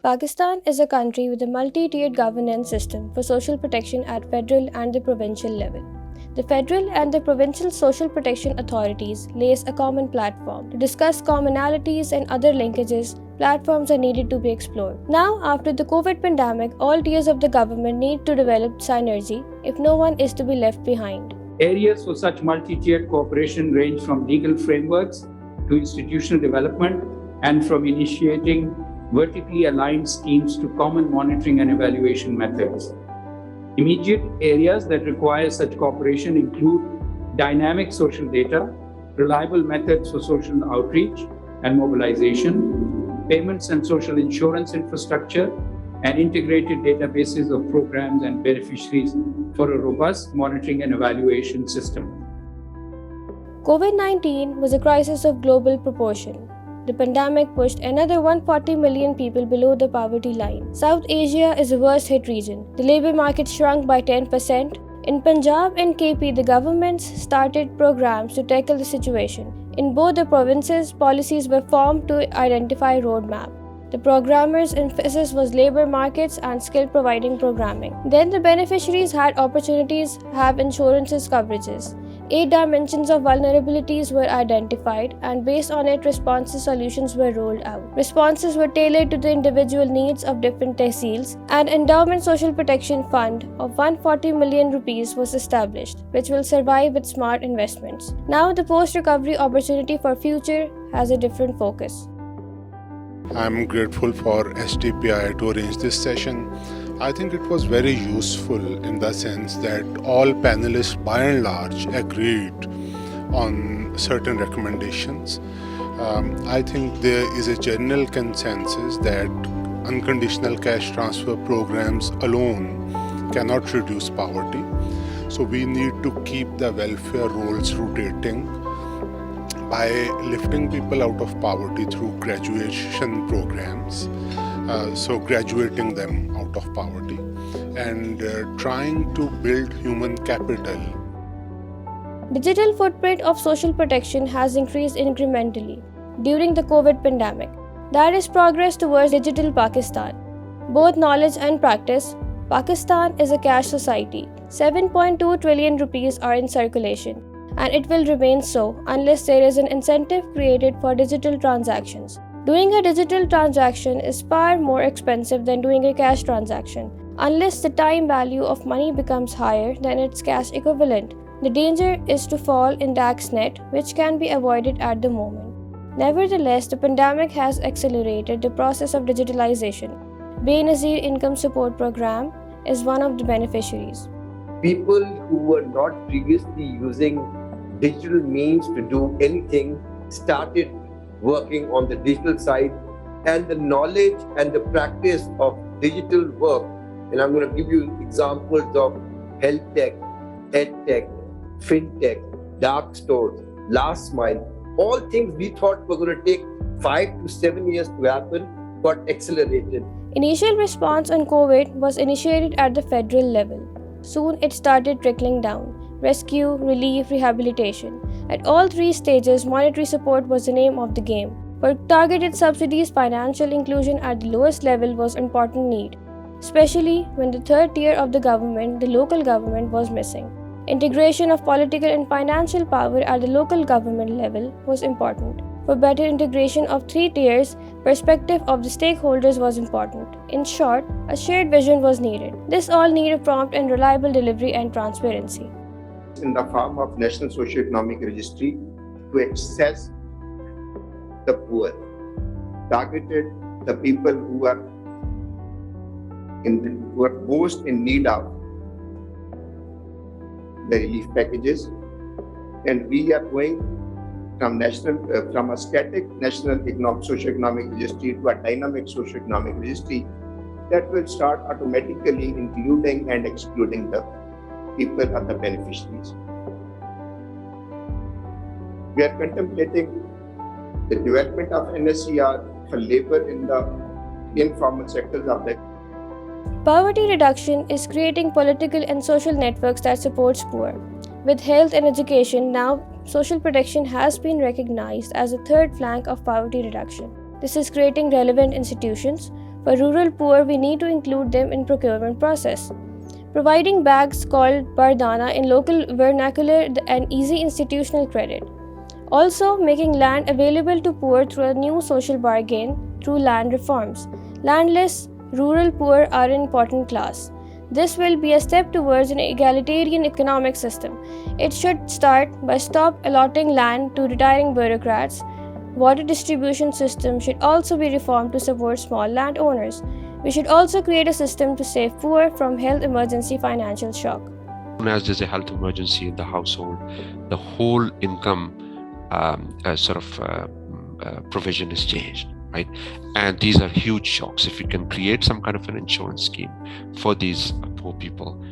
Pakistan is a country with a multi-tiered governance system for social protection at federal and the provincial level. The federal and the provincial social protection authorities lays a common platform. To discuss commonalities and other linkages, platforms are needed to be explored. Now, after the COVID pandemic, all tiers of the government need to develop synergy if no one is to be left behind. Areas for such multi-tiered cooperation range from legal frameworks to institutional development and from initiating vertically aligned schemes to common monitoring and evaluation methods. Immediate areas that require such cooperation include dynamic social data, reliable methods for social outreach and mobilization, payments and social insurance infrastructure, and integrated databases of programs and beneficiaries for a robust monitoring and evaluation system. COVID-19 was a crisis of global proportion. The pandemic pushed another 140 million people below the poverty line. South Asia is the worst hit region. The labor market shrunk by 10%. In Punjab and KP, the governments started programs to tackle the situation. In both the provinces, policies were formed to identify a roadmap. The programmers' emphasis was labor markets and skill providing programming. Then the beneficiaries had opportunities to have insurances coverages. 8 dimensions of vulnerabilities were identified, and based on it, responsive solutions were rolled out. Responses were tailored to the individual needs of different tehsils. An endowment social protection fund of 140 million rupees was established, which will survive with smart investments. Now the post-recovery opportunity for future has a different focus. I'm grateful for STPI to arrange this session. I think it was very useful in the sense that all panelists by and large agreed on certain recommendations. I think there is a general consensus that unconditional cash transfer programs alone cannot reduce poverty. So we need to keep the welfare roles rotating by lifting people out of poverty through graduation programs, so graduating them out of poverty, and trying to build human capital. Digital footprint of social protection has increased incrementally during the COVID pandemic. That is progress towards digital Pakistan. Both knowledge and practice, Pakistan is a cash society. 7.2 trillion rupees are in circulation, and it will remain so unless there is an incentive created for digital transactions. Doing a digital transaction is far more expensive than doing a cash transaction, unless the time value of money becomes higher than its cash equivalent. The danger is to fall in the axe net, which can be avoided at the moment. Nevertheless, the pandemic has accelerated the process of digitalization. Benazir Income Support Program is one of the beneficiaries. People who were not previously using digital means to do anything started working on the digital side, and the knowledge and the practice of digital work, and I'm going to give you examples of health tech, ed tech, fintech, dark stores, last mile, all things we thought were going to take 5 to 7 years to happen got accelerated. Initial response on COVID was initiated at the federal level. Soon it started trickling down. Rescue, relief, rehabilitation. At all 3 stages, monetary support was the name of the game. For targeted subsidies, financial inclusion at the lowest level was an important need, especially when the third tier of the government, the local government, was missing. Integration of political and financial power at the local government level was important. For better integration of 3 tiers, perspective of the stakeholders was important. In short, a shared vision was needed. This all needed prompt and reliable delivery and transparency. In the form of National Socio-Economic Registry to access the poor, targeted the people who are most in need of the relief packages, and we are going from a static national socio-economic registry to a dynamic socio-economic registry that will start automatically including and excluding the people are the beneficiaries. We are contemplating the development of NSCR for labor in the informal sectors of the. Poverty reduction is creating political and social networks that supports poor. With health and education, now social protection has been recognized as a third flank of poverty reduction. This is creating relevant institutions For rural poor, we need to include them in procurement process. Providing bags called bardana in local vernacular and easy institutional credit. Also, making land available to poor through a new social bargain through land reforms. Landless, rural poor are an important class. This will be a step towards an egalitarian economic system. It should start by stop allotting land to retiring bureaucrats. Water distribution system should also be reformed to support small landowners. We should also create a system to save poor from health emergency financial shock. As there's a health emergency in the household, the whole income provision is changed, right? And these are huge shocks. If you can create some kind of an insurance scheme for these poor people.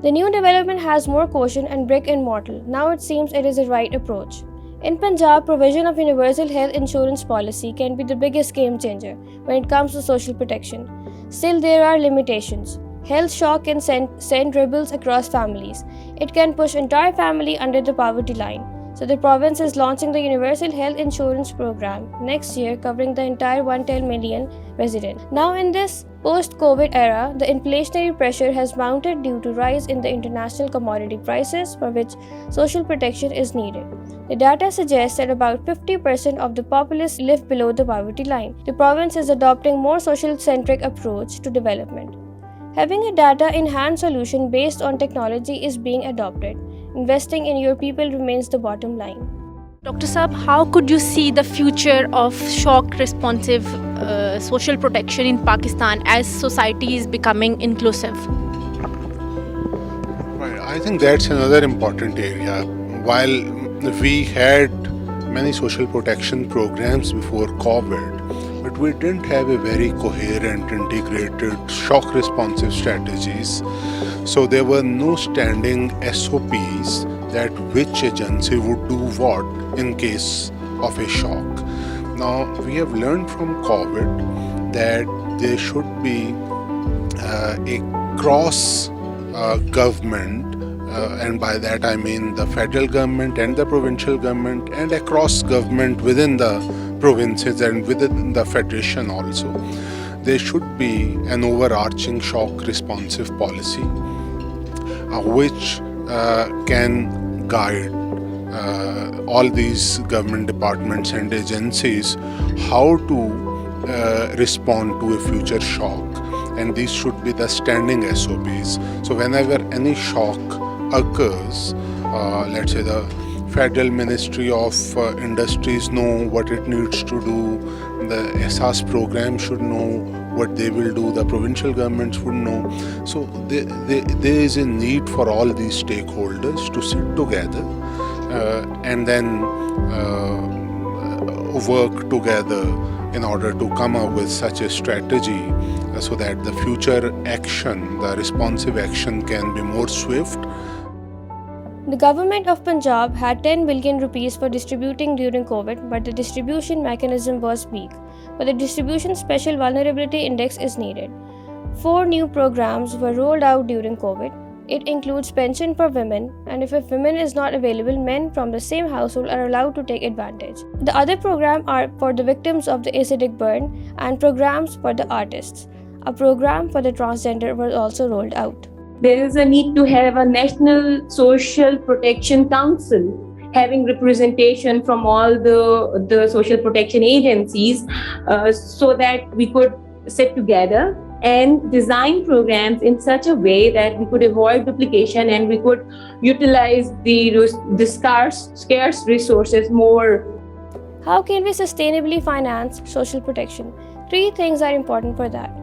The new development has more caution and brick and mortar. Now it seems it is the right approach. In Punjab, provision of universal health insurance policy can be the biggest game changer when it comes to social protection. Still, there are limitations. Health shock can send ripples across families. It can push entire family under the poverty line. So the province is launching the Universal Health Insurance Program next year, covering the entire 110 million residents. Now in this post-COVID era, the inflationary pressure has mounted due to rise in the international commodity prices for which social protection is needed. The data suggests that about 50% of the populace live below the poverty line. The province is adopting more social-centric approach to development. Having a data-in-hand solution based on technology is being adopted. Investing in your people remains the bottom line. Dr. Saab, how could you see the future of shock-responsive social protection in Pakistan as society is becoming inclusive? Right, I think that's another important area. While we had many social protection programs before COVID, but we didn't have a very coherent, integrated, shock-responsive strategies. So there were no standing SOPs that which agency would do what in case of a shock. Now, we have learned from COVID that there should be a cross government, and by that I mean the federal government and the provincial government and a cross government within the provinces and within the federation also. There should be an overarching shock responsive policy which can guide all these government departments and agencies how to respond to a future shock, and these should be the standing SOPs. So whenever any shock occurs, let's say the Federal Ministry of Industries know what it needs to do, the SAS program should know what they will do, the provincial governments would know. So there is a need for all these stakeholders to sit together and then work together in order to come up with such a strategy so that the future action, the responsive action can be more swift. The government of Punjab had 10 billion rupees for distributing during COVID, but the distribution mechanism was weak. But the distribution special vulnerability index is needed. 4 new programs were rolled out during COVID. It includes pension for women, and if a woman is not available, men from the same household are allowed to take advantage. The other programs are for the victims of the acidic burn and programs for the artists. A program for the transgender was also rolled out. There is a need to have a National Social Protection Council having representation from all the social protection agencies so that we could sit together and design programs in such a way that we could avoid duplication and we could utilize the scarce resources more. How can we sustainably finance social protection? 3 things are important for that: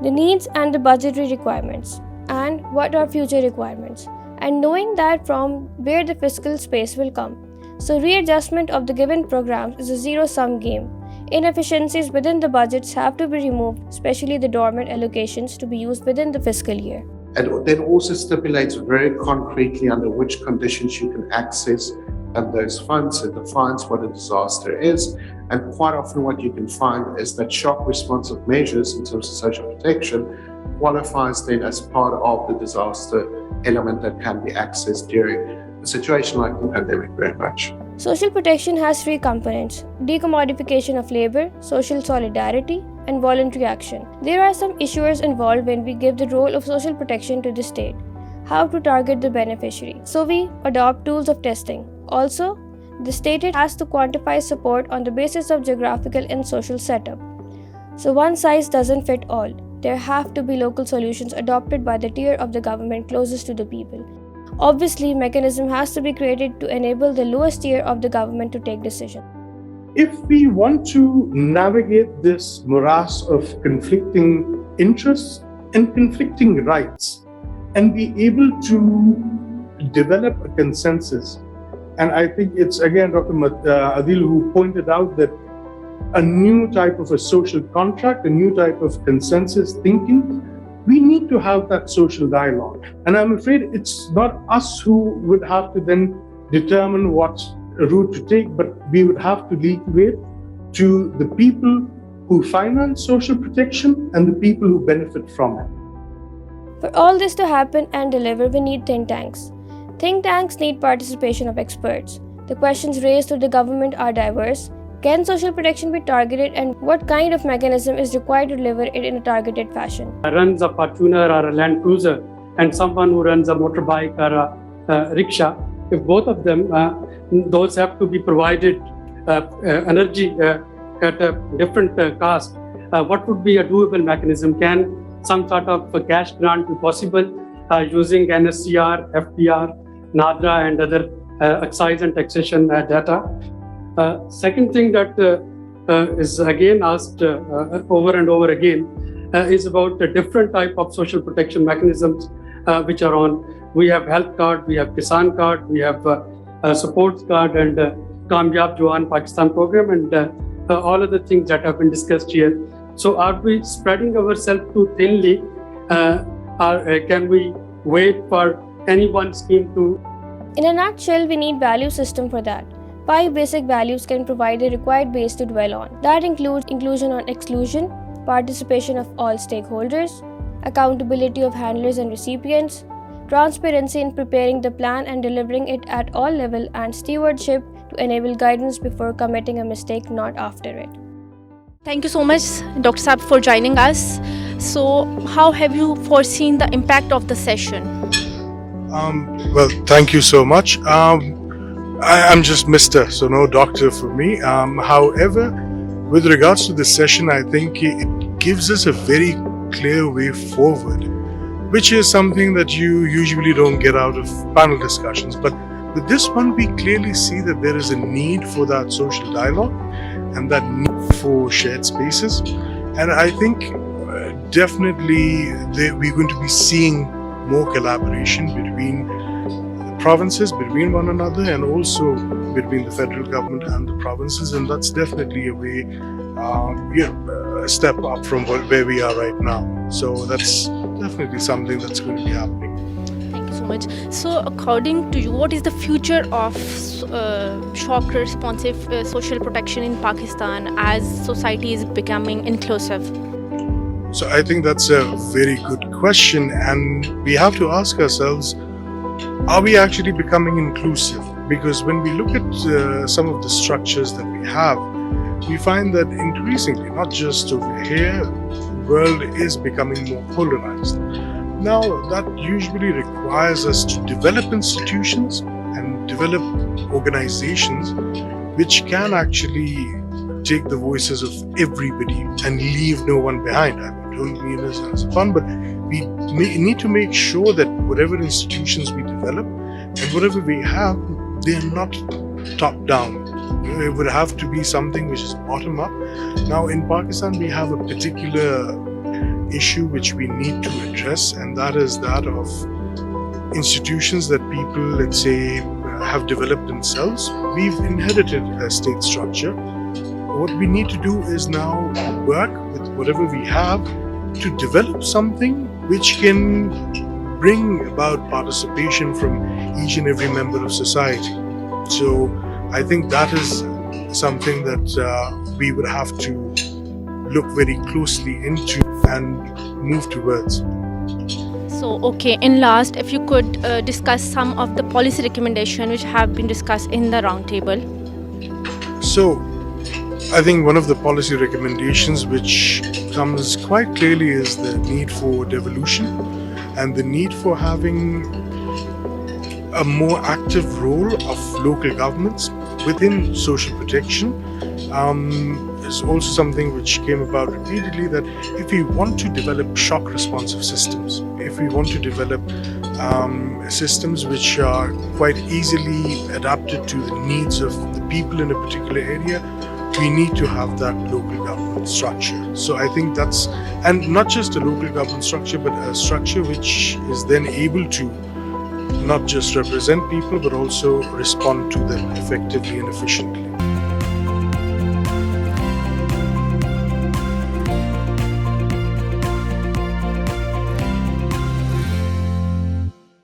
the needs and the budgetary requirements, and what are future requirements, and knowing that from where the fiscal space will come. So readjustment of the given programs is a zero-sum game. Inefficiencies within the budgets have to be removed, especially the dormant allocations to be used within the fiscal year. And then also stipulates very concretely under which conditions you can access those funds, and defines what a disaster is. And quite often what you can find is that shock responsive measures in terms of social protection qualifies then as part of the disaster element that can be accessed during a situation like the pandemic very much. Social protection has 3 components: decommodification of labor, social solidarity, and voluntary action. There are some issues involved when we give the role of social protection to the state. How to target the beneficiary. So we adopt tools of testing. Also, the state has to quantify support on the basis of geographical and social setup. So one size doesn't fit all. There have to be local solutions adopted by the tier of the government closest to the people. Obviously, mechanism has to be created to enable the lowest tier of the government to take decisions. If we want to navigate this morass of conflicting interests and conflicting rights and be able to develop a consensus, and I think it's again Dr. Adil who pointed out that a new type of a social contract, a new type of consensus thinking, we need to have that social dialogue. And I'm afraid it's not us who would have to then determine what route to take, but we would have to lead the way to the people who finance social protection and the people who benefit from it. For all this to happen and deliver, we need think tanks. Think tanks need participation of experts. The questions raised to the government are diverse. Can social protection be targeted, and what kind of mechanism is required to deliver it in a targeted fashion? Runs a Fortuner or a Land Cruiser and someone who runs a motorbike or a rickshaw, if both of them, those have to be provided energy at a different cost, what would be a doable mechanism? Can some sort of a cash grant be possible using NSCR, FDR, NADRA and other excise and taxation data? Second thing that is again asked over and over again is about the different type of social protection mechanisms which are on. We have health card, we have Kisan card, we have supports card and Kamyab Jawan Pakistan program and all of the things that have been discussed here. So are we spreading ourselves too thinly or can we wait for any one scheme to? In a nutshell, we need value system for that. 5 basic values can provide the required base to dwell on. That includes inclusion on exclusion, participation of all stakeholders, accountability of handlers and recipients, transparency in preparing the plan and delivering it at all levels, and stewardship to enable guidance before committing a mistake, not after it. Thank you so much, Dr. Saab, for joining us. So, how have you foreseen the impact of the session? Well, thank you so much. I'm just Mr., so no doctor for me. However, with regards to this session, I think it gives us a very clear way forward, which is something that you usually don't get out of panel discussions. But with this one, we clearly see that there is a need for that social dialogue and that need for shared spaces. And I think definitely we're going to be seeing more collaboration between provinces, between one another, and also between the federal government and the provinces, and that's definitely a way, a step up from where we are right now. So that's definitely something that's going to be happening. Thank you so much. So, according to you, what is the future of shock responsive social protection in Pakistan as society is becoming inclusive? So I think that's a very good question, and we have to ask ourselves, are we actually becoming inclusive? Because when we look at some of the structures that we have, we find that increasingly, not just over here, the world is becoming more polarized. Now, that usually requires us to develop institutions and develop organizations which can actually take the voices of everybody and leave no one behind. I don't mean this as fun, but we need to make sure that whatever institutions we develop and whatever we have, they are not top down. It would have to be something which is bottom up. Now in Pakistan, we have a particular issue which we need to address, and that is that of institutions that people, let's say, have developed themselves. We've inherited a state structure. What we need to do is now work with whatever we have to develop something which can bring about participation from each and every member of society. So I think that is something that we would have to look very closely into and move towards. So, okay, in last, if you could discuss some of the policy recommendations which have been discussed in the roundtable. So, I think one of the policy recommendations which comes quite clearly is the need for devolution and the need for having a more active role of local governments within social protection. Is also something which came about repeatedly, that if we want to develop shock responsive systems, if we want to develop systems which are quite easily adapted to the needs of the people in a particular area, we need to have that local government structure. So I think that's, and not just a local government structure, but a structure which is then able to not just represent people, but also respond to them effectively and efficiently.